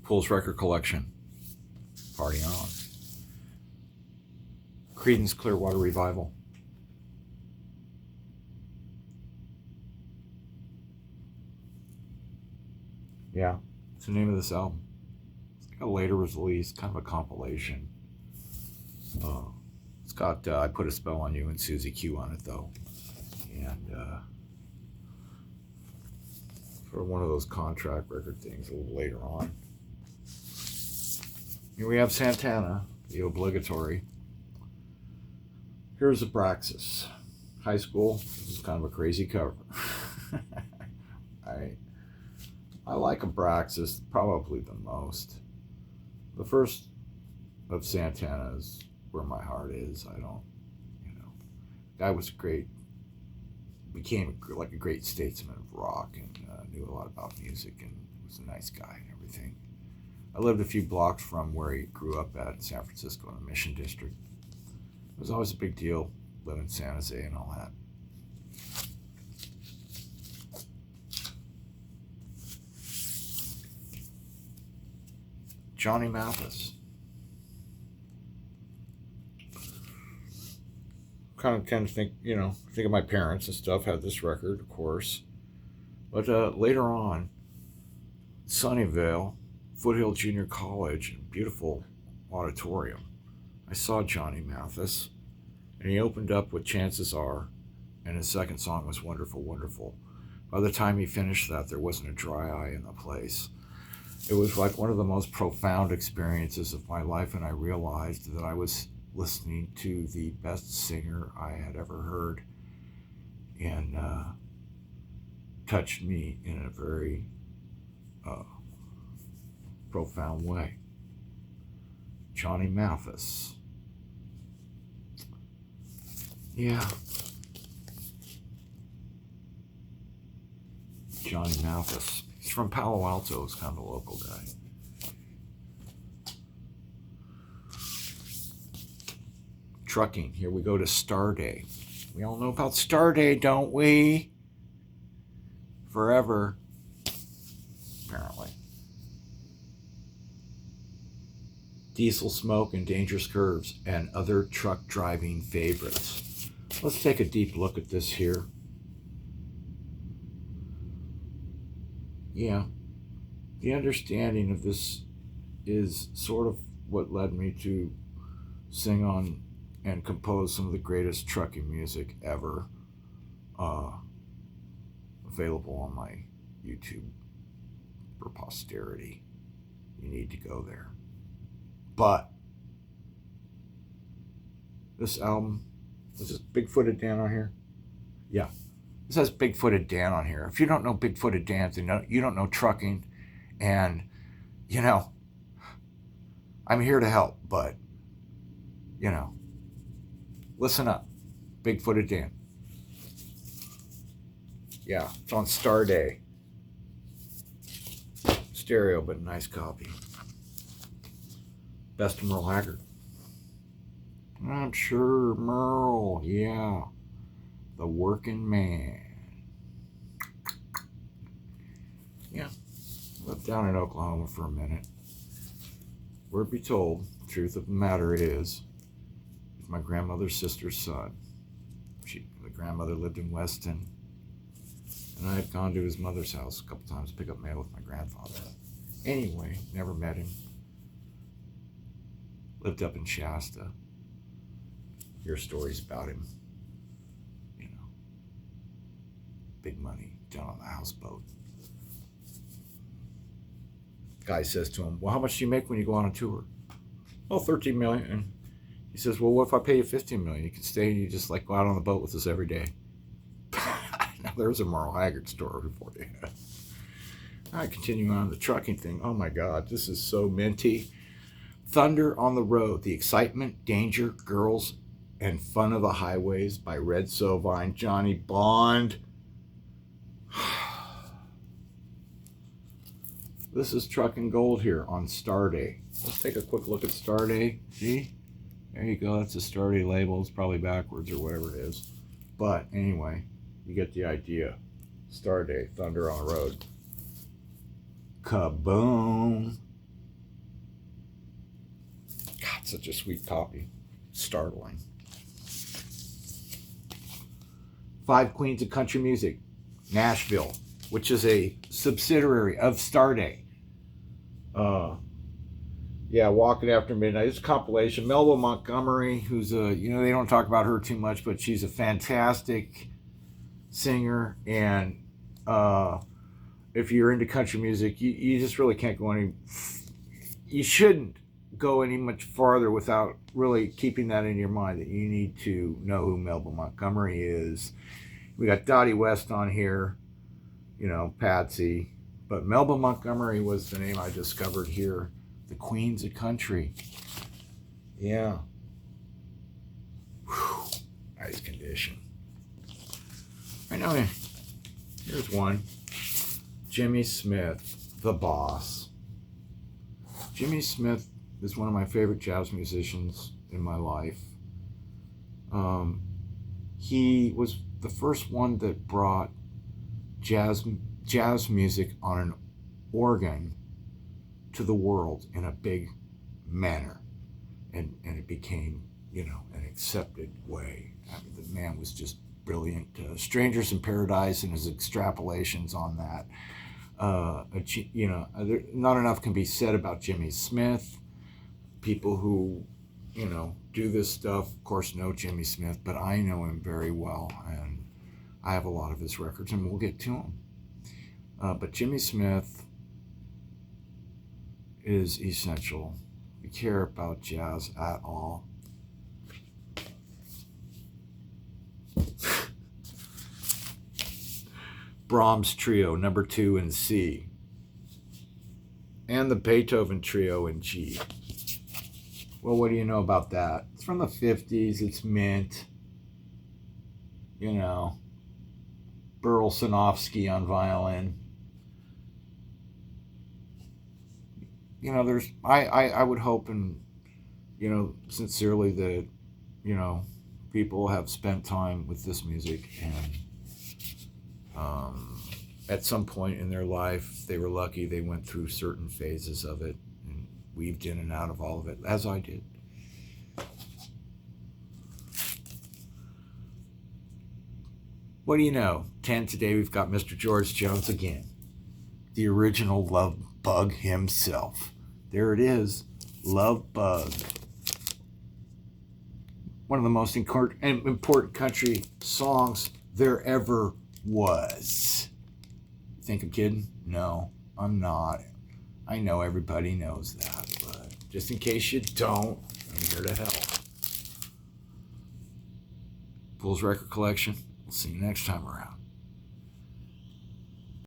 Cool's record collection. Party on. Creedence Clearwater Revival. Yeah, it's the name of this album. It's got a later release, kind of a compilation. It's got I Put a Spell on You and Susie Q on it, though. And for one of those contract record things a little later on. Here we have Santana, the obligatory. Here's Abraxas. High School. This is kind of a crazy cover. I like Abraxas probably the most. The first of Santana is where my heart is. I don't, guy was became like a great statesman of rock and knew a lot about music and was a nice guy and everything. I lived a few blocks from where he grew up at in San Francisco in the Mission District. It was always a big deal living in San Jose and all that. Johnny Mathis. Kind of tend to think of my parents and stuff, had this record, of course. But later on, Sunnyvale, Foothill Junior College, beautiful auditorium, I saw Johnny Mathis, and he opened up with Chances Are, and his second song was Wonderful, Wonderful. By the time he finished that, there wasn't a dry eye in the place. It was like one of the most profound experiences of my life, and I realized that I was listening to the best singer I had ever heard, and touched me in a very profound way. Johnny Mathis. Yeah. Johnny Mathis. He's from Palo Alto. He's kind of a local guy. Trucking. Here we go to Star Day. We all know about Star Day, don't we? Forever. Apparently. Diesel Smoke and Dangerous Curves and other truck driving favorites. Let's take a deep look at this here. Yeah, the understanding of this is sort of what led me to sing on and compose some of the greatest trucking music ever, available on my YouTube for posterity. You need to go there. But this album, is this Big-Footed Dan on here? Yeah. This has Big-Footed Dan on here. If you don't know Big-Footed Dan, then you don't know trucking. And, I'm here to help, but, listen up. Big-Footed Dan. Yeah, it's on Star Day. Stereo, but a nice copy. Best of Merle Haggard. I'm sure Merle, yeah. The Working Man. Yeah, lived down in Oklahoma for a minute. Word be told, the truth of the matter is, he's my grandmother's sister's son. The grandmother lived in Weston, and I had gone to his mother's house a couple times to pick up mail with my grandfather. Anyway, never met him. Lived up in Shasta. Hear stories about him. Big money down on the houseboat. Guy says to him, well, how much do you make when you go on a tour? Well, $13 million. And he says, well, what if I pay you $15 million? You can stay and you just go out on the boat with us every day. Now there's a Merle Haggard story for you. All right, continuing on the trucking thing. Oh my God, this is so minty. Thunder on the Road, the excitement, danger, girls, and fun of the highways by Red Sovine, Johnny Bond. This is Truckin' Gold here on Star Day. Let's take a quick look at Star Day. See? There you go. That's a Star Day label. It's probably backwards or whatever it is. But anyway, you get the idea. Star Day, Thunder on the Road. Kaboom. such a sweet copy. Startling. 5 Queens of Country Music, Nashville, which is a subsidiary of Starday. Yeah, Walking After Midnight. It's a compilation. Melba Montgomery, who's a, they don't talk about her too much, but she's a fantastic singer. And if you're into country music, you just really can't go you shouldn't go any much farther without really keeping that in your mind, that you need to know who Melba Montgomery is. We got Dottie West on here, Patsy. But Melba Montgomery was the name I discovered here. The Queens of Country. Yeah. Whew. Nice condition. I know. Here's one. Jimmy Smith, The Boss. Jimmy Smith is one of my favorite jazz musicians in my life. He was the first one that brought jazz music on an organ to the world in a big manner, and it became, an accepted way. I mean, the man was just brilliant. Strangers in Paradise and his extrapolations on that. Not enough can be said about Jimmy Smith. People who, do this stuff, of course, know Jimmy Smith, but I know him very well, and I have a lot of his records, and we'll get to him. But Jimmy Smith is essential. If you care about jazz at all. Brahms Trio, number 2 in C. And the Beethoven Trio in G. Well, what do you know about that? It's from the 50s. It's mint. Burl Sinofsky on violin. I would hope and, sincerely that, people have spent time with this music, and at some point in their life, they were lucky they went through certain phases of it and weaved in and out of all of it, as I did. What do you know? 10 today, we've got Mr. George Jones again. The original Love Bug himself. There it is. Love Bug. One of the most important country songs there ever was. You think I'm kidding? No, I'm not. I know everybody knows that, but just in case you don't, I'm here to help. Fool's Record Collection. We'll see you next time around.